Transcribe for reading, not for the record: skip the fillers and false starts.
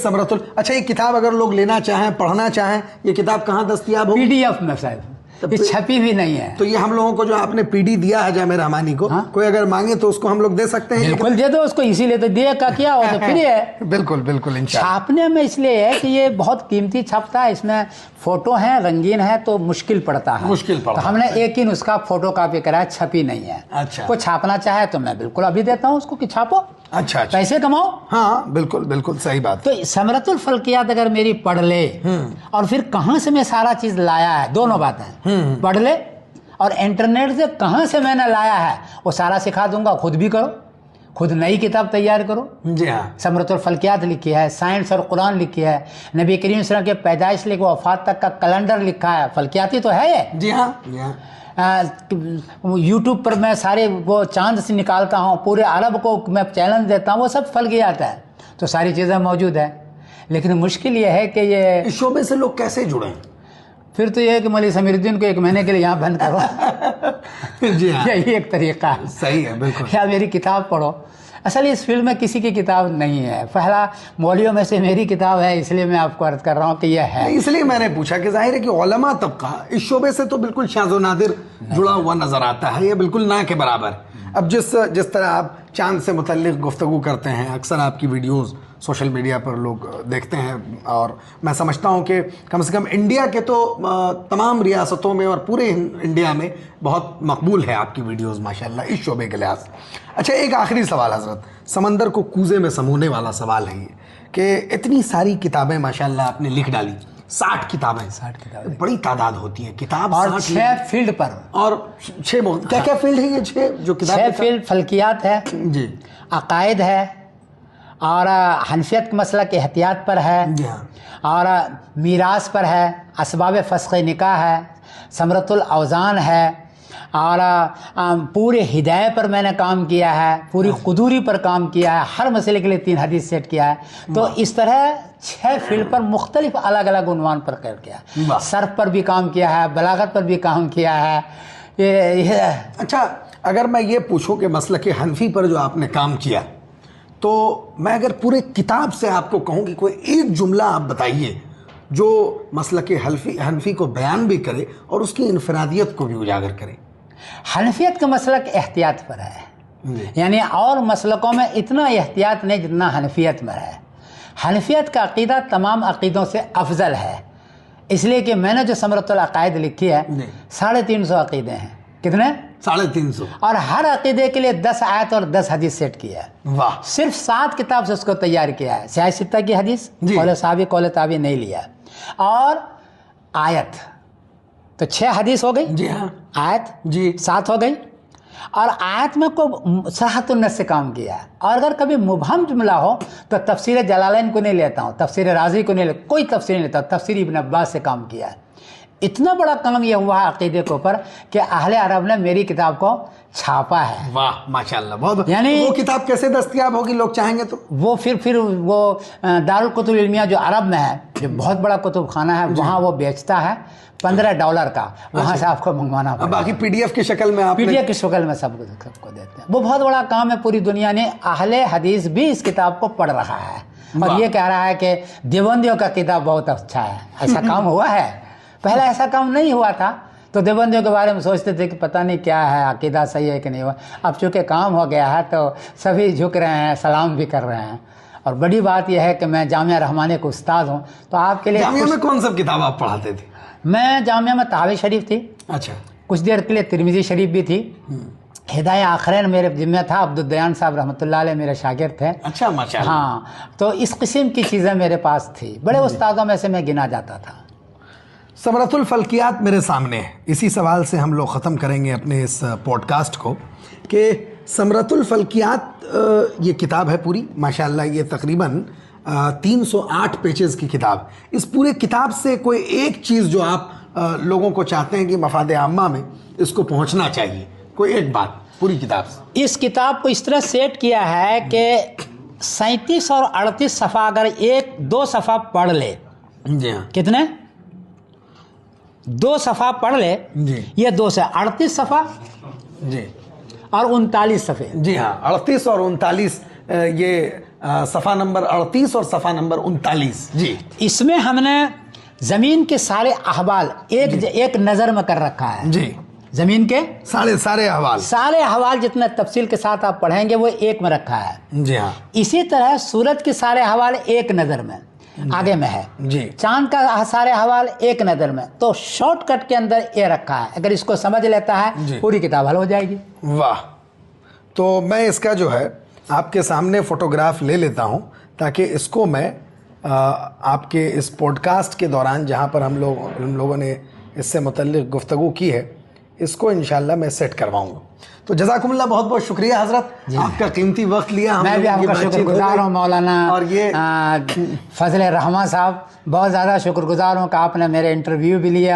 اچھا، یہ کتاب اگر لوگ لینا چاہیں، پڑھنا چاہیں، یہ کتاب کہاں دستیاب ہو؟ PDF میں صاحب، یہ چھپی بھی نہیں ہے. تو یہ ہم لوگوں کو جو آپ نے PD دیا ہے جامعہ رحمانی کو، کوئی اگر مانگے تو اس کو ہم لوگ دے سکتے ہیں؟ بالکل دے دو اس کو، اسی لیے تو دے کا کیا ہو تو فری ہے. بالکل بالکل انشاءاللہ. چھاپنے میں اس لیے ہے کہ یہ بہت قیمتی چھپتا ہے، اس میں فوٹو ہیں، رنگین ہے تو مشکل پڑتا ہے. تو ہم نے ایک ہی نسخہ فوٹو کاپی کرا، چھپی نہیں ہے. اچھا. کوئی چھاپنا چاہے تو میں بالکل ابھی دیتا ہوں اس کو کہ چھاپو. اچھا پیسے کماؤ. ہاں بالکل بالکل صحیح بات. تو ثمرۃ الفلکیات اگر میری پڑھ لے اور پھر کہاں سے میں سارا چیز لایا ہے، دونوں باتیں، پڑھ لے اور انٹرنیٹ سے کہاں سے میں نے لایا ہے وہ سارا سکھا دوں گا. خود بھی کرو، خود نئی کتاب تیار کرو. جی ہاں. ثمرۃ الفلکیات لکھی ہے، سائنس اور قرآن لکھی ہے، نبی کریم صلی اللہ علیہ وسلم کے پیدائش لے کے وفات تک کا کیلنڈر لکھا ہے. فلکیاتی تو ہے یہ. جی ہاں جی ہاں. یوٹیوب پر میں سارے وہ چاند سے نکالتا ہوں، پورے عرب کو میں چیلنج دیتا ہوں، وہ سب فلکیات ہے. تو ساری چیزیں موجود ہیں. لیکن مشکل یہ ہے کہ یہ اس شعبے سے لوگ کیسے جڑیں؟ پھر تو یہ ہے کہ مولوی سمیر الدین کو 1 مہینے کے لیے یہاں بند کرو. جی ہاں. یہی ایک طریقہ ہے. صحیح ہے بالکل. یا میری کتاب پڑھو. اصل اس فیلڈ میں کسی کی کتاب نہیں ہے. پہلا مولویوں میں سے میری کتاب ہے، اس لیے میں آپ کو عرض کر رہا ہوں کہ یہ ہے. اس لیے میں نے پوچھا کہ ظاہر ہے کہ علماء طبقہ اس شعبے سے تو بالکل شاذ و نادر جڑا ہوا نظر آتا ہے، یہ بالکل نہ کے برابر. اب جس طرح آپ چاند سے متعلق گفتگو کرتے ہیں، اکثر آپ کی ویڈیوز سوشل میڈیا پر لوگ دیکھتے ہیں، اور میں سمجھتا ہوں کہ کم سے کم انڈیا کے تو تمام ریاستوں میں اور پورے انڈیا میں بہت مقبول ہے آپ کی ویڈیوز ماشاءاللہ اس شعبے کے لحاظ سے. اچھا، ایک آخری سوال حضرت، سمندر کو کوزے میں سمونے والا سوال ہے یہ کہ اتنی ساری کتابیں ماشاءاللہ آپ نے لکھ ڈالی. 60 کتابیں. بڑی تعداد ہوتی ہے کتاب. اور 6 فیلڈ پر. اور 6 کیا فیلڈ ہے یہ 6 جو کتاب؟ 6 فیلڈ فلکیات ہے جی، عقائد ہے، اور حنفیت کے مسئلہ کے احتیاط پر ہے، اور میراث پر ہے، اسباب فسخ نکاح ہے، ثمرۃ الاوزان ہے، اور پورے ہدایہ پر میں نے کام کیا ہے، پوری قدوری پر کام کیا ہے، ہر مسئلے کے لیے 3 حدیث سیٹ کیا ہے. تو اس طرح 6 فیلڈ پر مختلف الگ الگ عنوان پر کر کیا. صرف پر بھی کام کیا ہے، بلاغت پر بھی کام کیا ہے. اچھا، اگر میں یہ پوچھوں کہ مسلک حنفی پر جو آپ نے کام کیا، تو میں اگر پورے کتاب سے آپ کو کہوں کہ کوئی ایک جملہ آپ بتائیے جو مسلک حنفی کو بیان بھی کرے اور اس کی انفرادیت کو بھی اجاگر کرے. حنفیت کا مسلک احتیاط پر ہے، یعنی اور مسلکوں میں اتنا احتیاط نہیں جتنا حنفیت میں ہے. حنفیت کا عقیدہ تمام عقیدوں سے افضل ہے، اس لیے کہ میں نے جو ثمرۃ العقائد لکھی ہے 350 عقیدے ہیں. کتنے؟ 350. اور ہر عقیدے کے لیے 10 آیت اور 10 حدیث سیٹ کی ہے. واہ. صرف 7 کتاب سے اس کو تیار کیا ہے. سیاہ ستہ کی حدیث، قول صحابی قول تابعی نہیں لیا، اور آیت تو 6 حدیث ہو گئی. جی ہاں. آیت 7 ہو گئی، اور آیت میں کو صحت النص سے کام کیا ہے. اور اگر کبھی مبہم جملہ ہو تو تفسیر جلالین کو نہیں لیتا ہوں، تفسیر رازی کو نہیں لیتا، کوئی تفسیر نہیں لیتا، تفسیر ابن عباس سے کام کیا ہے. اتنا بڑا کام یہ ہوا ہے عقیدے کے اوپر کہ اہل عرب نے میری کتاب کو چھاپا ہے. واہ ماشاءاللہ. بہت. یعنی وہ کتاب کیسے دستیاب ہوگی لوگ چاہیں گے تو؟ وہ پھر وہ دارالکتب العلمیہ جو عرب میں ہے، جو بہت بڑا کتب خانہ ہے، وہاں وہ بیچتا ہے $15 کا. وہاں سے آپ کو منگوانا پڑے. باقی PDF کی شکل میں آپ PDF کی شکل میں سب کو دیتے ہیں. وہ بہت بڑا کام ہے. پوری دنیا نے اہل حدیث بھی اس کتاب کو پڑھ رہا ہے اور یہ کہہ رہا ہے کہ دیوبندیوں کا کتاب بہت اچھا ہے. ایسا کام ہوا ہے، پہلے ایسا کام نہیں ہوا تھا. تو دیوبندیوں کے بارے میں سوچتے تھے کہ پتہ نہیں کیا ہے، عقیدہ صحیح ہے کہ نہیں ہوا. اب چونکہ کام ہو گیا ہے تو سبھی جھک رہے ہیں، سلام بھی کر رہے ہیں. اور بڑی بات یہ ہے کہ میں جامعہ رحمانی کا استاد ہوں. تو آپ کے لیے جامعہ میں کون سب کتاب آپ پڑھاتے تھے؟ میں جامعہ میں تحاوی شریف تھی. اچھا. کچھ دیر کے لیے ترمذی شریف بھی تھی. ہدایہ آخرین میرے ذمہ تھا. عبدالدیان صاحب رحمۃ اللہ علیہ میرے شاگرد تھے. اچھا ماشاءاللہ. ہاں، تو اس قسم کی چیزیں میرے پاس تھی. بڑے استادوں میں سے میں گنا جاتا تھا. ثمرۃ الفلکیات میرے سامنے ہے. اسی سوال سے ہم لوگ ختم کریں گے اپنے اس پوڈ کاسٹ کو کہ ثمرۃ الفلکیات یہ کتاب ہے پوری ماشاءاللہ. یہ تقریباً 308 پیجز کی کتاب. اس پورے کتاب سے کوئی ایک چیز جو آپ لوگوں کو چاہتے ہیں کہ مفاد عامہ میں اس کو پہنچنا چاہیے، کوئی ایک بات پوری کتاب سے. اس کتاب کو اس طرح سیٹ کیا ہے کہ 37 اور 38 صفحہ اگر 1-2 صفحہ پڑھ لے. جی ہاں. کتنے؟ 2 صفحہ پڑھ لے. جی. یہ 2 سے 38 صفحہ. جی. اور 39 صفحے. جی ہاں. 38 اور 39 یہ صفحہ نمبر 38 اور صفحہ نمبر 39. جی اس میں ہم نے زمین کے سارے احوال ایک نظر میں کر رکھا ہے. جی زمین کے سارے احوال. سارے احوال جتنا تفصیل کے ساتھ آپ پڑھیں گے وہ ایک میں رکھا ہے. جی ہاں. اسی طرح سورج کے سارے احوال ایک نظر میں آگے میں ہے. جی چاند کا سارے احوال ایک نظر میں. تو شارٹ کٹ کے اندر یہ رکھا ہے, اگر اس کو سمجھ لیتا ہے پوری کتاب حل ہو جائے گی. واہ. تو میں اس کا جو ہے آپ کے سامنے فوٹوگراف لے لیتا ہوں تاکہ اس کو میں آپ کے اس پوڈ کاسٹ کے دوران جہاں پر ہم لوگوں نے اس سے متعلق گفتگو کی ہے اس کو انشاءاللہ میں سیٹ کرواؤں گا. تو جزاکم اللہ, بہت بہت شکریہ حضرت, آپ کا قیمتی وقت لیا. میں بھی آپ کا شکر گزار ہوں مولانا اور یہ فضل الرحمان صاحب, بہت زیادہ شکر گزار ہوں کہ آپ نے میرے انٹرویو بھی لیا.